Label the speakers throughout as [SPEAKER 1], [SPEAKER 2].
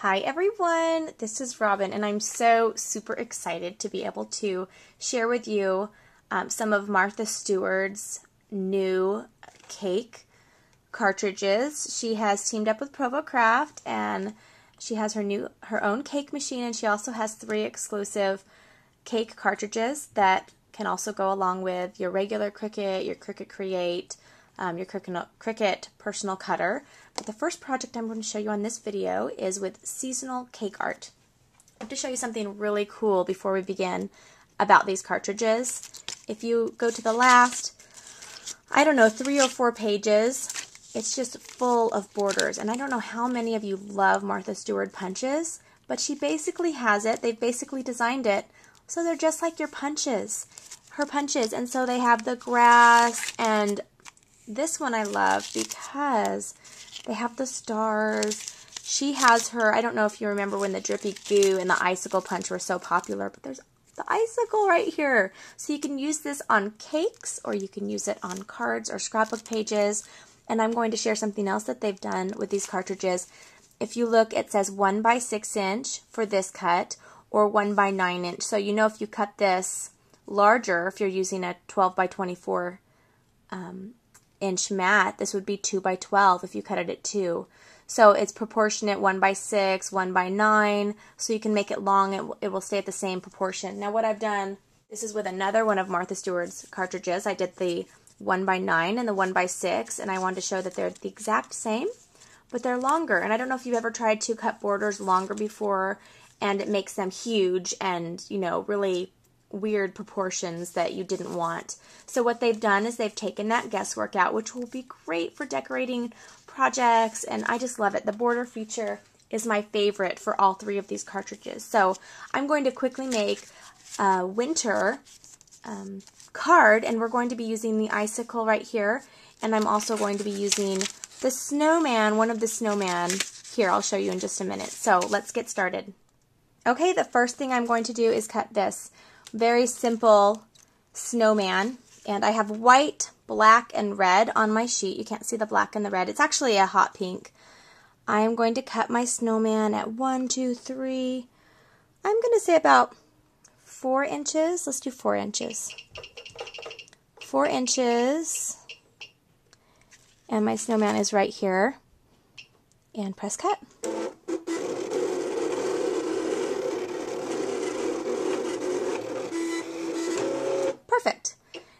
[SPEAKER 1] Hi everyone, this is Robin and I'm so super excited to be able to share with you some of Martha Stewart's new cake cartridges. She has teamed up with Provo Craft and she has her own cake machine, and she also has 3 exclusive cake cartridges that can also go along with your regular Cricut, your Cricut Create, your Cricut personal cutter. But the first project I'm going to show you on this video is with seasonal cake art. I have to show you something really cool before we begin about these cartridges. If you go to the last, I don't know, 3 or 4 pages, it's just full of borders. And I don't know how many of you love Martha Stewart punches, but she basically has it. They've basically designed it so they're just like your punches, her punches. And so they have the grass, and this one I love because they have the stars. She has her, I don't know if you remember when the drippy goo and the icicle punch were so popular, but there's the icicle right here. So you can use this on cakes, or you can use it on cards or scrapbook pages. And I'm going to share something else that they've done with these cartridges. If you look, it says 1 by 6 inch for this cut, or 1 by 9 inch. So you know if you cut this larger, if you're using a 12 by 24 inch mat, this would be 2 by 12 if you cut it at 2. So it's proportionate, 1 by 6, 1 by 9, so you can make it long. It will stay at the same proportion. Now what I've done, this is with another one of Martha Stewart's cartridges. I did the 1 by 9 and the 1 by 6, and I wanted to show that they're the exact same, but they're longer. And I don't know if you've ever tried to cut borders longer before, and it makes them huge and, you know, really weird proportions that you didn't want. So what they've done is they've taken that guesswork out, which will be great for decorating projects, and I just love it. The border feature is my favorite for all 3 of these cartridges. So I'm going to quickly make a winter card, and we're going to be using the icicle right here, and I'm also going to be using the snowman, one of the snowman here. I'll show you in just a minute. So let's get started. Okay, the first thing I'm going to do is cut this very simple snowman, and I have white, black, and red on my sheet. You can't see the black and the red. It's actually a hot pink. I am going to cut my snowman at 1, 2, 3. I'm going to say about 4 inches. Let's do 4 inches. 4 inches. And my snowman is right here. And press cut. Perfect.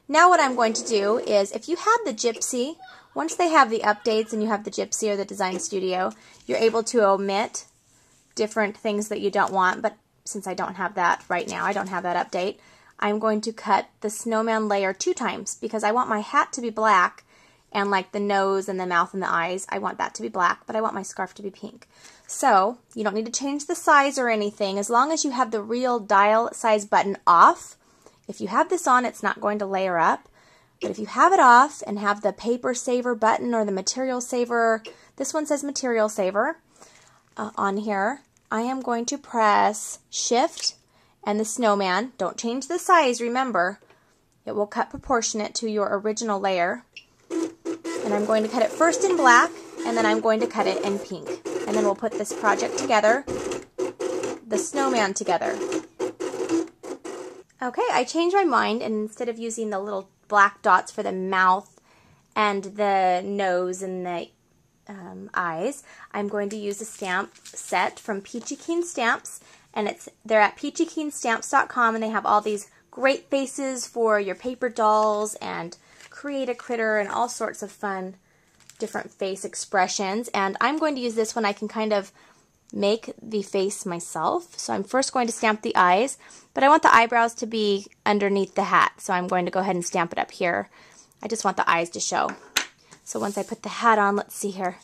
[SPEAKER 1] Now what I'm going to do is, if you have the Gypsy, once they have the updates and you have the Gypsy or the Design Studio, you're able to omit different things that you don't want. But since I don't have that right now, I don't have that update, I'm going to cut the snowman layer 2 times because I want my hat to be black, and like the nose and the mouth and the eyes, I want that to be black, but I want my scarf to be pink. So you don't need to change the size or anything as long as you have the real dial size button off. If you have this on, it's not going to layer up, but if you have it off and have the paper saver button or the material saver, this one says material saver on here, I am going to press shift and the snowman. Don't change the size, remember. It will cut proportionate to your original layer. And I'm going to cut it first in black, and then I'm going to cut it in pink. And then we'll put this project together, the snowman together. Okay, I changed my mind, and instead of using the little black dots for the mouth and the nose and the eyes, I'm going to use a stamp set from Peachy Keen Stamps, and they're at peachykeenstamps.com, and they have all these great faces for your paper dolls and create a critter and all sorts of fun different face expressions. And I'm going to use this when I can kind of make the face myself. So I'm first going to stamp the eyes, but I want the eyebrows to be underneath the hat, so I'm going to go ahead and stamp it up here. I just want the eyes to show. So once I put the hat on, let's see here,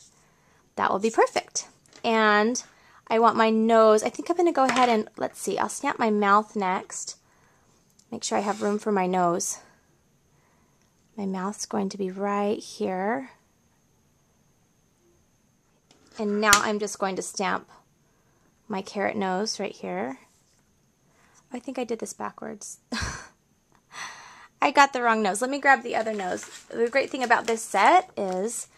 [SPEAKER 1] that will be perfect. And I want my nose, I think I'm going to go ahead and, let's see, I'll stamp my mouth next. Make sure I have room for my nose. My mouth's going to be right here. And now I'm just going to stamp my carrot nose right here. I think I did this backwards. I got the wrong nose. Let me grab the other nose. The great thing about this set is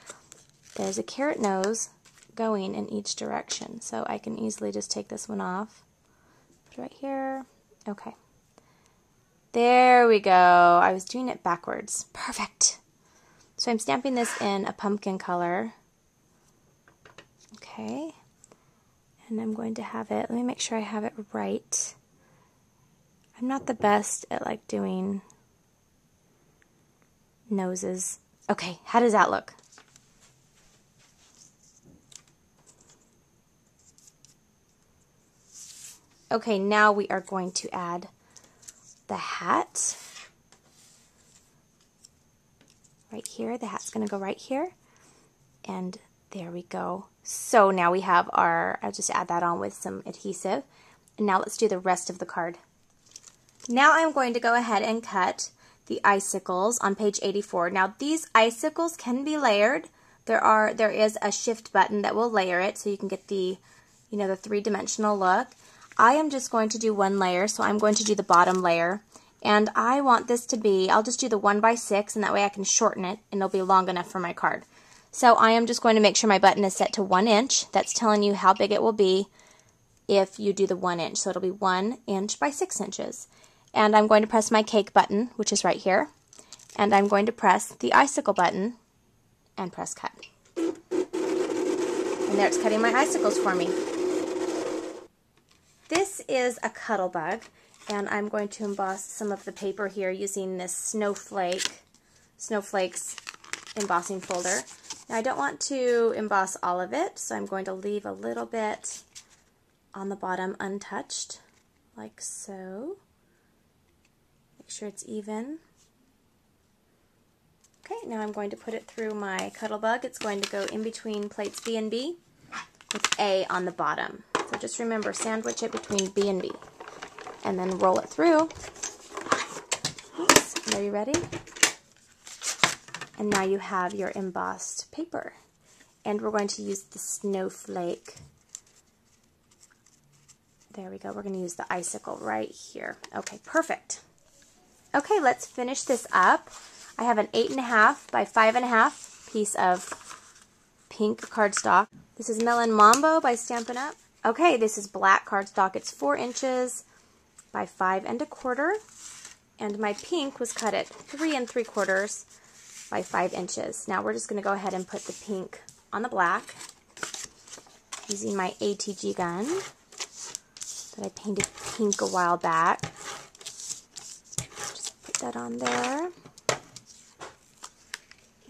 [SPEAKER 1] there's a carrot nose, going in each direction. So I can easily just take this one off. Put it right here. Okay. There we go. I was doing it backwards. Perfect. So I'm stamping this in a pumpkin color. Okay. And I'm going to have it, let me make sure I have it right. I'm not the best at like doing noses. Okay, how does that look? Okay, now we are going to add the hat. Right here, the hat's gonna go right here. And there we go. So now we have our, I'll just add that on with some adhesive. And now let's do the rest of the card. Now I'm going to go ahead and cut the icicles on page 84. Now these icicles can be layered. There is a shift button that will layer it so you can get the, you know, the three-dimensional look. I am just going to do one layer, so I'm going to do the bottom layer. And I want this to be, I'll just do the 1x6, and that way I can shorten it and it'll be long enough for my card. So I am just going to make sure my button is set to 1 inch. That's telling you how big it will be if you do the 1 inch. So it'll be 1 inch by 6 inches. And I'm going to press my cake button, which is right here. And I'm going to press the icicle button and press cut. And there it's cutting my icicles for me. This is a cuttle bug, and I'm going to emboss some of the paper here using this snowflakes embossing folder. Now I don't want to emboss all of it, so I'm going to leave a little bit on the bottom untouched, like so. Make sure it's even. Okay, now I'm going to put it through my cuttle bug. It's going to go in between plates B and B with A on the bottom. So just remember, sandwich it between B and B. And then roll it through. Oops, are you ready? And now you have your embossed paper. And we're going to use the snowflake. There we go. We're going to use the icicle right here. Okay, perfect. Okay, let's finish this up. I have an 8.5 by 5.5 piece of pink cardstock. This is Melon Mambo by Stampin' Up. Okay, this is black cardstock. It's 4 inches by 5 1/4. And my pink was cut at 3 3/4 by 5 inches. Now we're just going to go ahead and put the pink on the black using my ATG gun that I painted pink a while back. Just put that on there.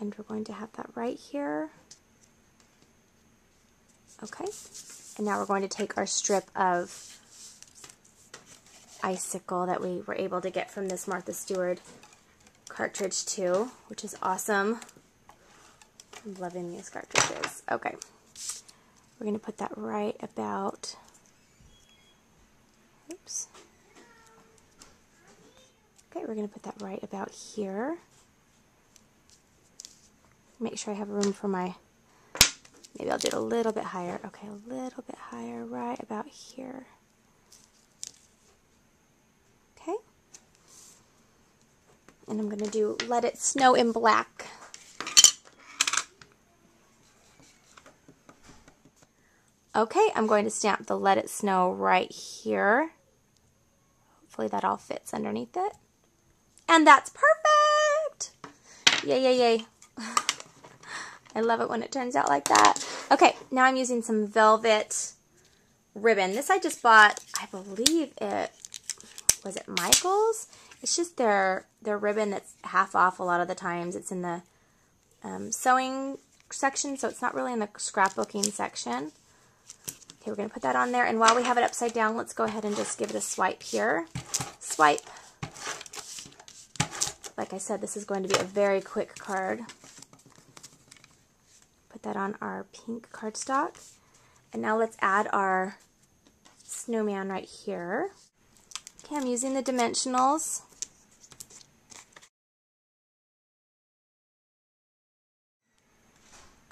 [SPEAKER 1] And we're going to have that right here. Okay. And now we're going to take our strip of icicle that we were able to get from this Martha Stewart cartridge too, which is awesome. I'm loving these cartridges. Okay. We're going to put that right about, oops. Okay, we're going to put that right about here. Make sure I have room for my, maybe I'll do it a little bit higher. Okay, a little bit higher, right about here. Okay. And I'm going to do Let It Snow in black. Okay, I'm going to stamp the Let It Snow right here. Hopefully that all fits underneath it. And that's perfect! Yay, yay, yay. I love it when it turns out like that. Okay, now I'm using some velvet ribbon. This I just bought, I believe it, was it Michael's? It's just their ribbon that's half off a lot of the times. It's in the sewing section, so it's not really in the scrapbooking section. Okay, we're going to put that on there, and while we have it upside down, let's go ahead and just give it a swipe here. Swipe. Like I said, this is going to be a very quick card. Put that on our pink cardstock. And now let's add our snowman right here. Okay, I'm using the dimensionals.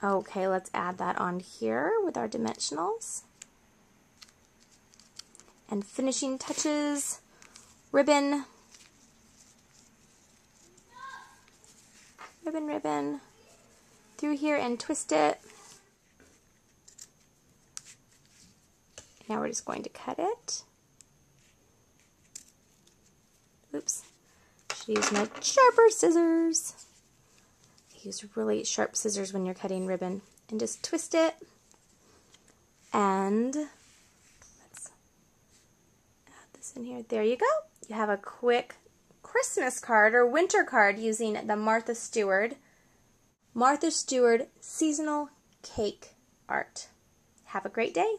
[SPEAKER 1] Okay, let's add that on here with our dimensionals. And finishing touches, ribbon, ribbon, ribbon, through here and twist it. Now we're just going to cut it. Oops. Should use my sharper scissors. Use really sharp scissors when you're cutting ribbon. And just twist it. And let's add this in here. There you go. You have a quick Christmas card or winter card using the Martha Stewart seasonal cake art. Have a great day.